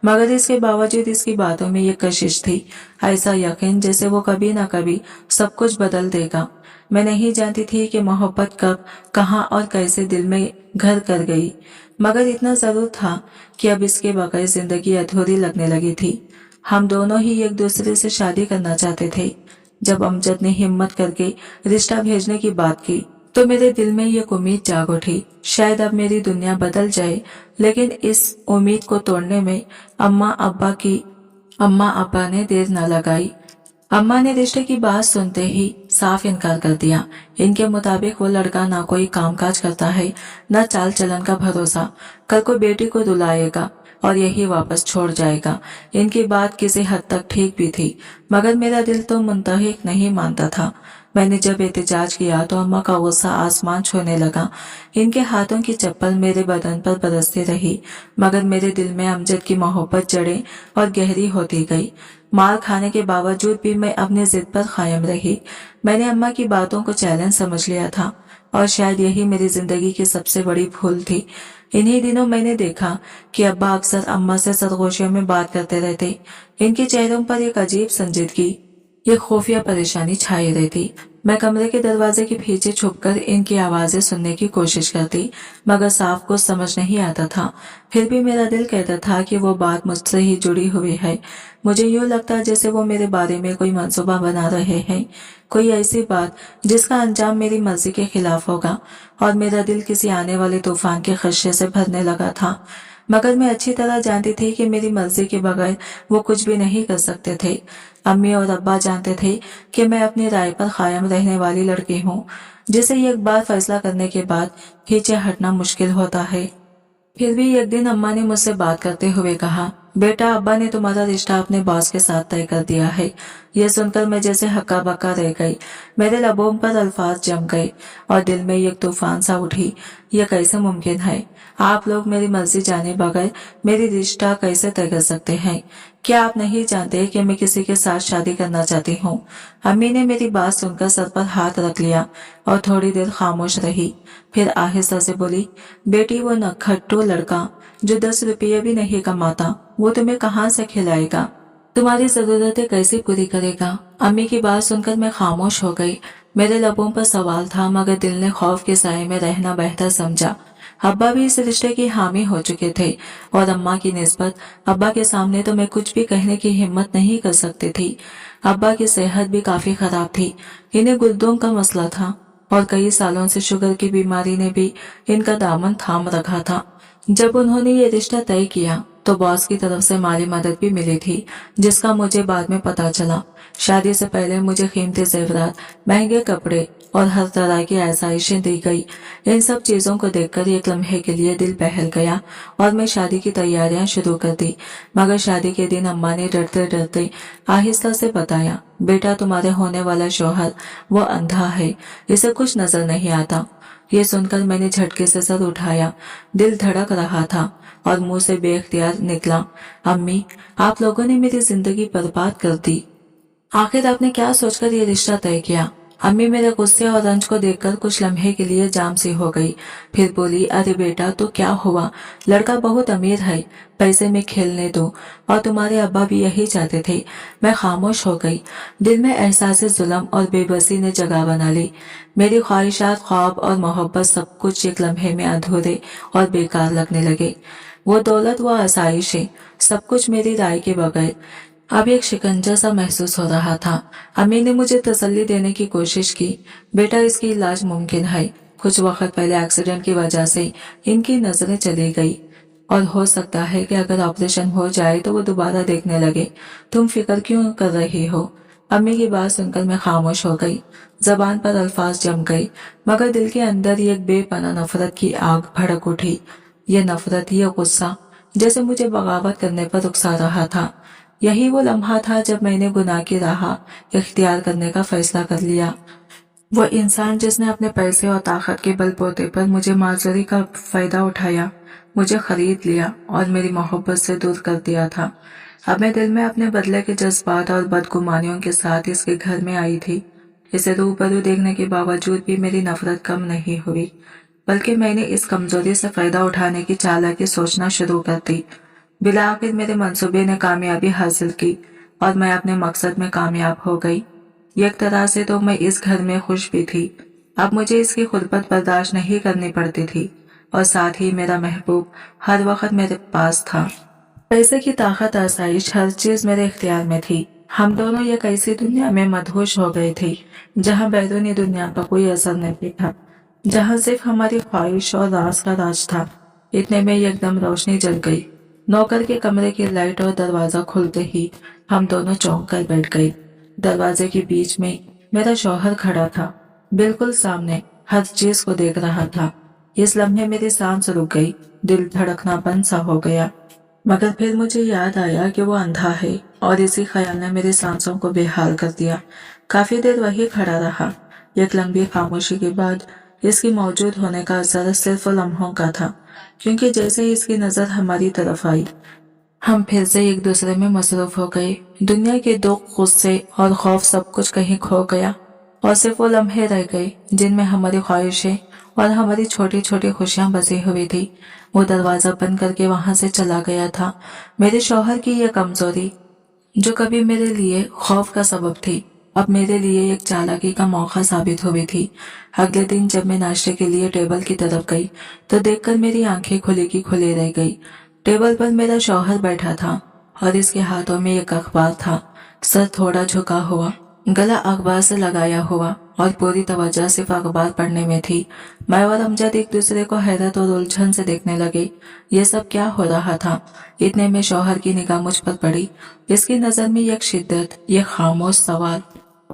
मगर इसके बावजूद इसकी बातों में ये कशिश थी, ऐसा यकीन जैसे वो कभी न कभी सब कुछ बदल देगा। मैं नहीं जानती थी कि मोहब्बत कब, कहाँ और कैसे दिल में घर कर गई, मगर इतना जरूर था कि अब इसके बगैर जिंदगी अधूरी लगने लगी थी। हम दोनों ही एक दूसरे से शादी करना चाहते थे। जब अमजद ने हिम्मत करके रिश्ता भेजने की बात की तो मेरे दिल में ये उम्मीद जाग उठी, शायद अब मेरी दुनिया बदल जाए। लेकिन इस उम्मीद को तोड़ने में अम्मा अब्बा ने देर न लगाई। अम्मा ने रिश्ते की बात सुनते ही साफ इनकार कर दिया। इनके मुताबिक वो लड़का ना कोई कामकाज करता है, न चाल चलन का भरोसा। कल को बेटी को रुलाएगा और यही वापस छोड़ जाएगा। इनकी बात किसी हद तक ठीक भी थी, मगर मेरा दिल तो मुंतहिक नहीं मानता था। मैंने जब एहतजाज किया तो अम्मा का गुस्सा आसमान छूने लगा। इनके हाथों की चप्पल मेरे बदन पर बरसती रही, मगर मेरे दिल में अमजद की मोहब्बत जड़े और गहरी होती गई। मार खाने के बावजूद भी मैं अपनी जिद पर कायम रही। मैंने अम्मा की बातों को चैलेंज समझ लिया था और शायद यही मेरी जिंदगी की सबसे बड़ी भूल थी। इन्हीं दिनों मैंने देखा कि अब्बा अक्सर अम्मा से सरगोशियों में बात करते रहते। इनके चेहरों पर एक अजीब संजीदगी, ये खुफिया परेशानी छाई रहती। मैं कमरे के दरवाजे के पीछे छुपकर इनकी आवाजें सुनने की कोशिश करती, मगर साफ कुछ समझ नहीं आता था। फिर भी मेरा दिल कहता था कि वो बात मुझसे ही जुड़ी हुई है। मुझे यूं लगता जैसे वो मेरे बारे में कोई मंसूबा बना रहे हैं, कोई ऐसी बात जिसका अंजाम मेरी मर्जी के खिलाफ होगा। और मेरा दिल किसी आने वाले तूफान के खदशे से भरने लगा था। मगर मैं अच्छी तरह जानती थी कि मेरी मर्जी के बगैर वो कुछ भी नहीं कर सकते थे। अम्मी और अब्बा जानते थे कि मैं अपनी राय पर कायम रहने वाली लड़की हूँ, जिसे एक बार फैसला करने के बाद पीछे हटना मुश्किल होता है। फिर भी एक दिन अम्मा ने मुझसे बात करते हुए कहा, बेटा, अब्बा ने तुम्हारा रिश्ता अपने बॉस के साथ तय कर दिया है। यह सुनकर मैं जैसे हक्का बक्का रह गई। मेरे लबों पर अल्फाज जम गए और दिल में एक तूफान सा उठी। यह कैसे मुमकिन है? आप लोग मेरी मर्जी जाने बगैर मेरी रिश्ता कैसे तय कर सकते हैं? क्या आप नहीं जानते कि मैं किसी के साथ शादी करना चाहती हूँ? अम्मी ने मेरी बात सुनकर सर पर हाथ रख लिया और थोड़ी देर खामोश रही। फिर आहिस्ता से बोली, बेटी, वो नखट्टू लड़का जो 10 रुपये भी नहीं कमाता, वो तुम्हें कहाँ से खिलाएगा? तुम्हारी जरूरतें कैसे पूरी करेगा? अम्मी की बात सुनकर मैं खामोश हो गई। मेरे लबों पर सवाल था, मगर दिल ने खौफ के साए में रहना बेहतर समझा। अब्बा भी इस रिश्ते की हामी हो चुके थे और अम्मा की निस्बत अब्बा के सामने तो मैं कुछ भी कहने की हिम्मत नहीं कर सकती थी। अब्बा की सेहत भी काफी खराब थी। इन्हें गुर्दों का मसला था और कई सालों से शुगर की बीमारी ने भी इनका दामन थाम रखा था। जब उन्होंने ये रिश्ता तय किया तो बॉस की तरफ से माली मदद भी मिली थी, जिसका मुझे बाद में पता चला। शादी से पहले मुझे कीमती जेवरात, महंगे कपड़े और हर तरह की आसाइशें दी गई। इन सब चीजों को देखकर एक लम्हे के लिए दिल बहल गया और मैं शादी की तैयारियां शुरू कर दी। मगर शादी के दिन अम्मा ने डरते डरते आहिस्ता से बताया, बेटा, तुम्हारे होने वाला शौहर वो अंधा है, इसे कुछ नजर नहीं आता। ये सुनकर मैंने झटके से सर उठाया। दिल धड़क रहा था और मुंह से बेख्तियार निकला, अम्मी, आप लोगों ने मेरी जिंदगी बर्बाद कर दी। आखिर आपने क्या सोचकर ये रिश्ता तय किया? अम्मी मेरे गुस्से और रंज को देखकर कुछ लम्हे के लिए जाम सी हो गई। फिर बोली, अरे बेटा, तो क्या हुआ? लड़का बहुत अमीर है, पैसे में खेलने दो, और तुम्हारे अब्बा भी यही चाहते थे। मैं खामोश हो गई। दिल में एहसास जुल्म और बेबसी ने जगह बना ली। मेरी ख्वाहिशात, ख्वाब और मोहब्बत सब कुछ एक लम्हे में अधूरे और बेकार लगने लगे। वो दौलत, वो आसाइशें, सब कुछ मेरी राय के बगैर अब एक शिकंजा सा महसूस हो रहा था। अम्मी ने मुझे तसल्ली देने की कोशिश की, बेटा, इसकी इलाज मुमकिन है। कुछ वक्त पहले एक्सीडेंट की वजह से इनकी नजरें चली गई और हो सकता है कि अगर ऑपरेशन हो जाए तो वो दोबारा देखने लगे। तुम फिक्र क्यों कर रही हो? अम्मी की बात सुनकर मैं खामोश हो गई। जबान पर अल्फाज जम गई, मगर दिल के अंदर एक बेपनाह नफरत की आग भड़क उठी। ये नफरत, ये गुस्सा जैसे मुझे बगावत करने पर उकसा रहा था। यही वो लम्हा था जब मैंने गुनाह की राह इख्तियार करने का फैसला कर लिया। वो इंसान जिसने अपने पैसे और ताकत के बलबूते पर मुझे माजूरी का फायदा उठाया, मुझे खरीद लिया और मेरी मोहब्बत से दूर कर दिया था। अब मैं दिल में अपने बदले के जज्बात और बदगुमानियों के साथ इसके घर में आई थी। इसे रूबरू देखने के बावजूद भी मेरी नफरत कम नहीं हुई, बल्कि मैंने इस कमजोरी से फायदा उठाने की चालाकी सोचना शुरू कर दी। बिला आखिर मेरे मंसूबे ने कामयाबी हासिल की और मैं अपने मकसद में कामयाब हो गई। एक तरह से तो मैं इस घर में खुश भी थी। अब मुझे इसकी गुर्बत बर्दाश्त नहीं करनी पड़ती थी और साथ ही मेरा महबूब हर वक्त मेरे पास था। पैसे की ताकत, आसाइश, हर चीज मेरे इख्तियार में थी। हम दोनों एक ऐसी दुनिया में मदहोश हो गए थे जहाँ बैरूनी दुनिया का कोई असर नहीं था, जहाँ सिर्फ हमारी ख्वाहिश और राज का राज था। इतने में एकदम रोशनी जल गई। नौकर के कमरे की लाइट और दरवाजा खुलते ही हम दोनों चौंक कर बैठ गए। दरवाजे के बीच में मेरा शौहर खड़ा था, बिल्कुल सामने, हर चीज को देख रहा था। इस लम्हे मेरी सांस रुक गई, दिल धड़कना बंद सा हो गया। मगर फिर मुझे याद आया कि वो अंधा है और इसी ख्याल ने मेरी सांसों को बेहाल कर दिया। काफी देर वही खड़ा रहा। एक लंबी खामोशी के बाद इसकी मौजूद होने का असर सिर्फ लम्हों का था, क्योंकि जैसे ही इसकी नजर हमारी तरफ आई हम फिर से एक दूसरे में मसरूफ हो गए। दुनिया के दुख, गुस्से और खौफ सब कुछ कहीं खो गया और सिर्फ वो लम्हे रह गए जिनमें हमारी ख्वाहिशें और हमारी छोटी छोटी खुशियां बसी हुई थी। वो दरवाजा बंद करके वहां से चला गया था। मेरे शौहर की यह कमजोरी, जो कभी मेरे लिए खौफ का सबब थी, अब मेरे लिए एक चालाकी का मौका साबित हुई थी। अगले दिन जब मैं नाश्ते के लिए टेबल की तरफ गई तो देखकर मेरी आंखें खुली की खुली रह गई। टेबल पर मेरा शौहर बैठा था और इसके हाथों में एक अखबार था। सर थोड़ा झुका हुआ, गला अखबार से लगाया हुआ और पूरी तवज्जो सिर्फ अखबार पढ़ने में थी। मैं और अमजद एक दूसरे को हैरत और उलझन से देखने लगे। ये सब क्या हो रहा था? इतने में शौहर की निगाह मुझ पर पड़ी। इसकी नजर में एक शिद्दत, एक खामोश सवाल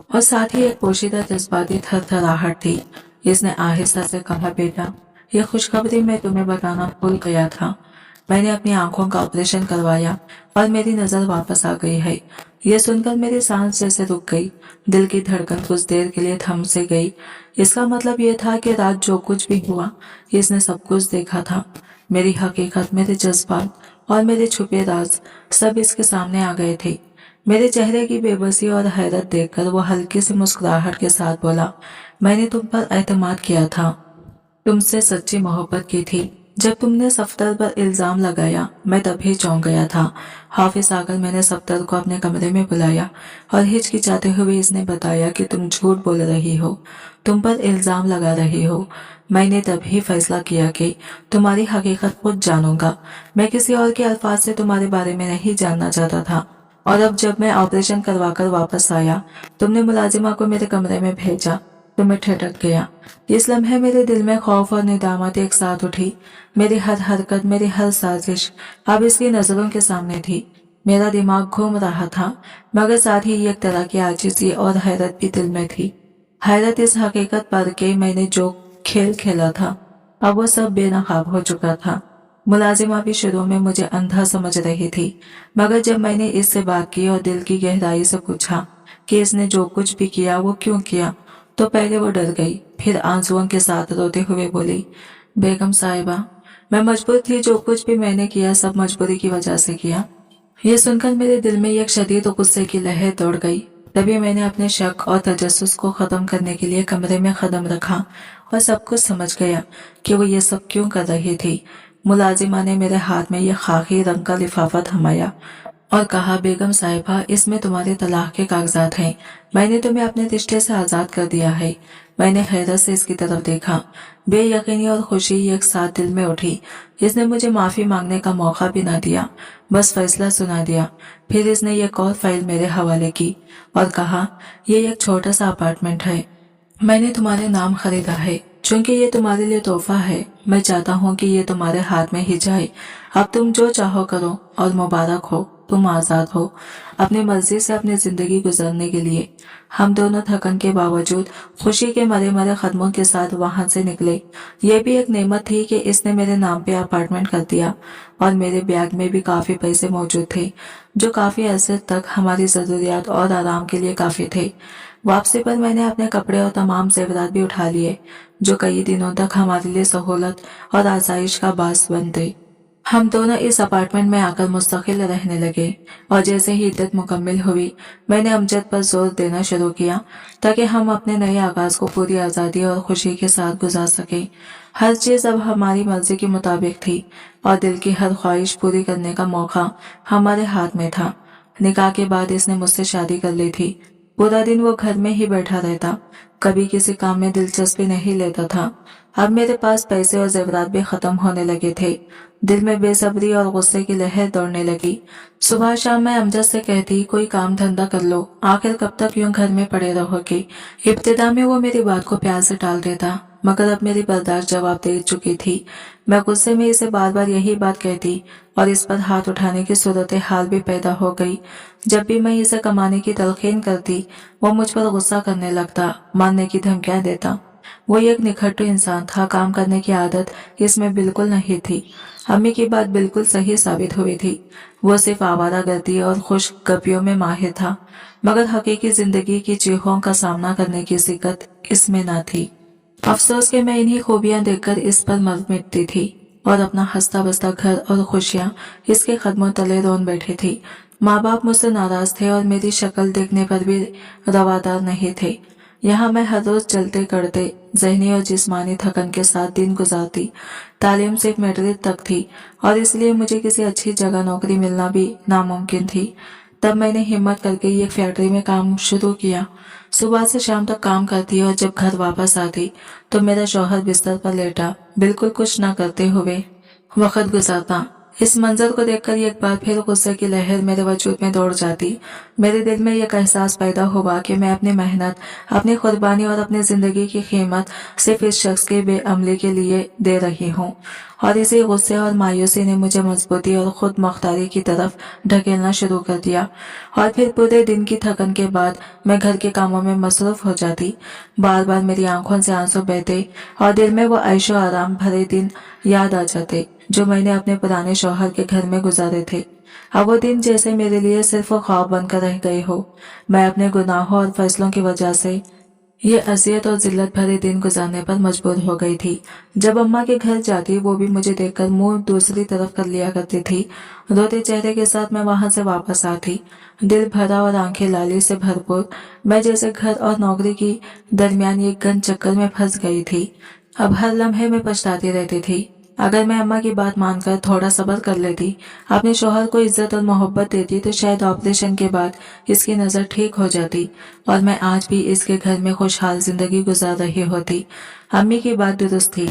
और साथ ही एक पोशीदा जज्बाती थरथराहट थी। इसने आहिस्ता से कहा, बेटा, ये खुशखबरी मैं तुम्हें बताना भूल गया था। मैंने अपनी आंखों का ऑपरेशन करवाया और मेरी नजर वापस आ गई है। यह सुनकर मेरी सांस जैसे रुक गई। दिल की धड़कन कुछ देर के लिए थम से गई। इसका मतलब यह था कि रात जो कुछ भी हुआ, इसने सब कुछ देखा था। मेरी हकीकत, मेरे जज्बात और मेरे छुपे राज सब इसके सामने आ गए थे। मेरे चेहरे की बेबसी और हैरत देखकर वो हल्की सी मुस्कुराहट के साथ बोला, मैंने तुम पर एतमाद किया था, तुमसे सच्ची मोहब्बत की थी। जब तुमने सफ्तर पर इल्जाम लगाया मैं तभी चौंक गया था। हाफिज आकर मैंने सफ्तर को अपने कमरे में बुलाया और हिचकिचाते हुए इसने बताया कि तुम झूठ बोल रही हो, तुम पर इल्जाम लगा रही हो। मैंने तभी फैसला किया कि तुम्हारी हकीकत खुद जानूंगा। मैं किसी और के अल्फाज से तुम्हारे बारे में नहीं जानना चाहता था। और अब जब मैं ऑपरेशन करवाकर वापस आया, तुमने मुलाजिमा को मेरे कमरे में भेजा तो मैं ठिठक गया। इस लम्हे मेरे दिल में खौफ और निदामत एक साथ उठी। मेरी हर हरकत, मेरी हर साजिश अब इसकी नजरों के सामने थी। मेरा दिमाग घूम रहा था, मगर साथ ही एक तरह की आजिज़ी और हैरत भी दिल में थी। हैरत इस हकीकत पर कि मैंने जो खेल खेला था अब वो सब बेनकाब हो चुका था। मुलाजिमा भी शुरू में मुझे अंधा समझ रही थी, मगर जब मैंने इससे बात की और दिल की गहराई से पूछा कि इसने जो कुछ भी किया वो क्यों किया, तो पहले वो डर गई, फिर आंसुओं के साथ रोते हुए बोली, बेगम साहिबा, मैं मजबूर थी, जो कुछ भी मैंने किया सब मजबूरी की वजह से किया। ये सुनकर मेरे दिल में एक शदीद गुस्से की लहर दौड़ गई। तभी मैंने अपने शक और तजस्सुस को खत्म करने के लिए कमरे में कदम रखा और सब कुछ समझ गया कि वो ये सब क्यों कर रही थी। मुलाजिमा ने मेरे हाथ में ये खाकी रंग का लिफाफा थमाया और कहा, बेगम साहिबा, इसमें तुम्हारे तलाक के कागजात हैं। मैंने तुम्हें अपने रिश्ते से आजाद कर दिया है। मैंने हैरत से इसकी तरफ देखा। बेयकीनी और खुशी एक साथ दिल में उठी। इसने मुझे माफी मांगने का मौका भी ना दिया, बस फैसला सुना दिया। फिर इसने एक और फाइल मेरे हवाले की और कहा, ये एक छोटा सा अपार्टमेंट है, मैंने तुम्हारे नाम खरीदा है। चूंकि ये तुम्हारे लिए तोहफा है, मैं चाहता हूँ कि ये तुम्हारे हाथ में ही जाए। अब तुम जो चाहो करो और मुबारक हो, तुम आजाद हो अपनी मर्जी से अपनी जिंदगी गुजरने के लिए। हम दोनों थकन के बावजूद खुशी के मरे मरे कदमों के साथ वहां से निकले। ये भी एक नेमत थी कि इसने मेरे नाम पे अपार्टमेंट कर दिया और मेरे बैग में भी काफी पैसे मौजूद थे, जो काफी अरसे तक हमारी जरूरियात और आराम के लिए काफी थे। वापसी पर मैंने अपने कपड़े और तमाम जेवरात भी उठा लिए, जो कई दिनों तक हमारे लिए सहूलत और आसाइश का बास बनते। हम दोनों इस अपार्टमेंट में आकर मुस्तकिल रहने लगे और जैसे ही इद्दत मुकम्मिल हुई, मैंने अमजद पर जोर देना शुरू किया ताकि हम अपने नए आगाज को पूरी आज़ादी और खुशी के साथ गुजार सकें। हर चीज़ अब हमारी मर्जी के मुताबिक थी और दिल की हर ख्वाहिश पूरी करने का मौका हमारे हाथ में था। निकाह के बाद इसने मुझसे शादी कर ली थी। पूरा दिन वो घर में ही बैठा रहता, कभी किसी काम में दिलचस्पी नहीं लेता था। अब मेरे पास पैसे और जेवरात भी खत्म होने लगे थे। दिल में बेसब्री और गुस्से की लहर दौड़ने लगी। सुबह शाम मैं अमजद से कहती, कोई काम धंधा कर लो, आखिर कब तक यूं घर में पड़े रहोगे। इब्तिदा में वो मेरी बात को प्यार से टाल देता, मगर अब मेरी बर्दाश्त जवाब दे चुकी थी। मैं गुस्से में इसे बार बार यही बात कहती और इस पर हाथ उठाने की सूरत हाल भी पैदा हो गई। जब भी मैं इसे कमाने की तलखीन करती, वो मुझ पर गुस्सा करने लगता, मारने की धमकियां देता वो एक निखट्टू इंसान था, काम करने की आदत इसमें बिल्कुल नहीं थी। अम्मी की बात बिल्कुल सही साबित हुई थी। वो सिर्फ आवारागर्दी और खुशगपियों में माहिर था, मगर हकीकी जिंदगी की चीखों का सामना करने की सिकत इसमें न थी। अफसोस कि मैं इन्हीं खूबियां देखकर इस पर मर मिटती थी और अपना हंसता बसता घर और खुशियां इसके कदमों तले रोन बैठे थी। माँ बाप मुझसे नाराज थे और मेरी शक्ल देखने पर भी रवादार नहीं थे। यहाँ मैं हर रोज चलते करते जहनी और जिस्मानी थकन के साथ दिन गुजारती। तालीम सिर्फ मैट्रिक तक थी और इसलिए मुझे किसी अच्छी जगह नौकरी मिलना भी नामुमकिन थी। तब मैंने हिम्मत करके एक फैक्ट्री में काम शुरू किया। सुबह से शाम तक काम करती और जब घर वापस आती तो मेरा शौहर बिस्तर पर लेटा बिल्कुल कुछ न करते हुए वक्त गुजारता। इस मंजर को देखकर एक बार फिर गुस्से की लहर मेरे वजूद में दौड़ जाती। मेरे दिल में एक एहसास पैदा हुआ कि मैं अपनी मेहनत, अपनी कुर्बानी और अपनी जिंदगी की कीमत सिर्फ इस शख्स के बेअमली के लिए दे रही हूँ। और इसी गुस्से और मायूसी ने मुझे मजबूती और खुद मुख्तारी की तरफ ढकेलना शुरू कर दिया। और फिर पूरे दिन की थकन के बाद मैं घर के कामों में मसरूफ हो जाती। बार बार मेरी आंखों से आंसू बहते और दिल में वो ऐशो आराम भरे दिन याद आ जाते जो मैंने अपने पुराने शौहर के घर में गुजारे थे। अब वो दिन जैसे मेरे लिए सिर्फ ख्वाब बनकर रह गए हो। मैं अपने गुनाहों और फैसलों की वजह से ये अजियत और जिल्लत भरे दिन गुजारने पर मजबूर हो गई थी। जब अम्मा के घर जाती वो भी मुझे देखकर मुंह दूसरी तरफ कर लिया करती थी। रोते चेहरे के साथ मैं वहां से वापस आती, दिल भरा और आंखें लाली से भरपूर। मैं जैसे घर और नौकरी की दरमियान एक घन चक्कर में फंस गई थी। अब हर लम्हे में पछताती रहती थी। अगर मैं अम्मा की बात मानकर थोड़ा सब्र कर लेती, अपने शौहर को इज्जत और मोहब्बत देती तो शायद ऑपरेशन के बाद इसकी नजर ठीक हो जाती और मैं आज भी इसके घर में खुशहाल जिंदगी गुजार रही होती। अम्मी की बात दुरुस्त थी।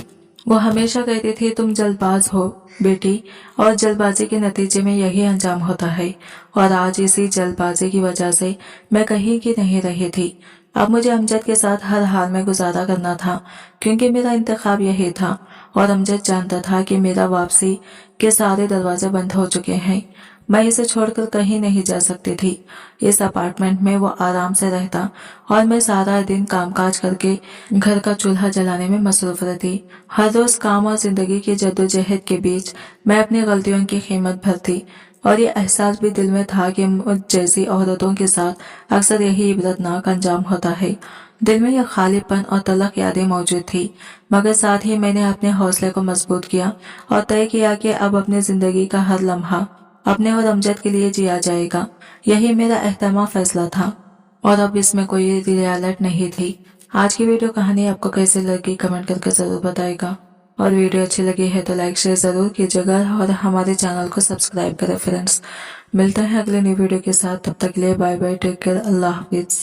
वो हमेशा कहती थी तुम जल्दबाज हो बेटी, और जल्दबाजी के नतीजे में यही अंजाम होता है। और आज इसी जल्दबाजी की वजह से मैं कहीं की नहीं रही थी। अब मुझे अमजद के साथ हर हाल में गुजारा करना था, क्योंकि मेरा इंतखाब यही था और अमजद जानता था कि मेरा वापसी के सारे दरवाजे बंद हो चुके हैं। मैं इसे छोड़कर कहीं नहीं जा सकती थी। इस अपार्टमेंट में वो आराम से रहता और मैं सारा दिन कामकाज करके घर का चूल्हा जलाने में मसरूफ रहती। हर रोज काम और जिंदगी की जद्दोजहद के बीच मैं अपनी गलतियों की कीमत भरती और ये एहसास भी दिल में था कि मुझ जैसी औरतों के साथ अक्सर यही इबरतनाक अंजाम होता है। दिल में यह खालीपन और तलख यादें मौजूद थी, मगर साथ ही मैंने अपने हौसले को मजबूत किया और तय किया कि अब अपनी जिंदगी का हर लम्हा अपने और अमजद के लिए जिया जाएगा। यही मेरा एहतमा फैसला था और अब इसमें कोई रियायत नहीं थी। आज की वीडियो कहानी आपको कैसे लगी कमेंट करके जरूर बताएगा, और वीडियो अच्छी लगी है तो लाइक शेयर जरूर कीजिएगा और हमारे चैनल को सब्सक्राइब करें फ्रेंड्स। मिलते हैं अगले न्यू वीडियो के साथ, तब तक के लिए बाय बाय, टेक केयर, अल्लाह हाफिज।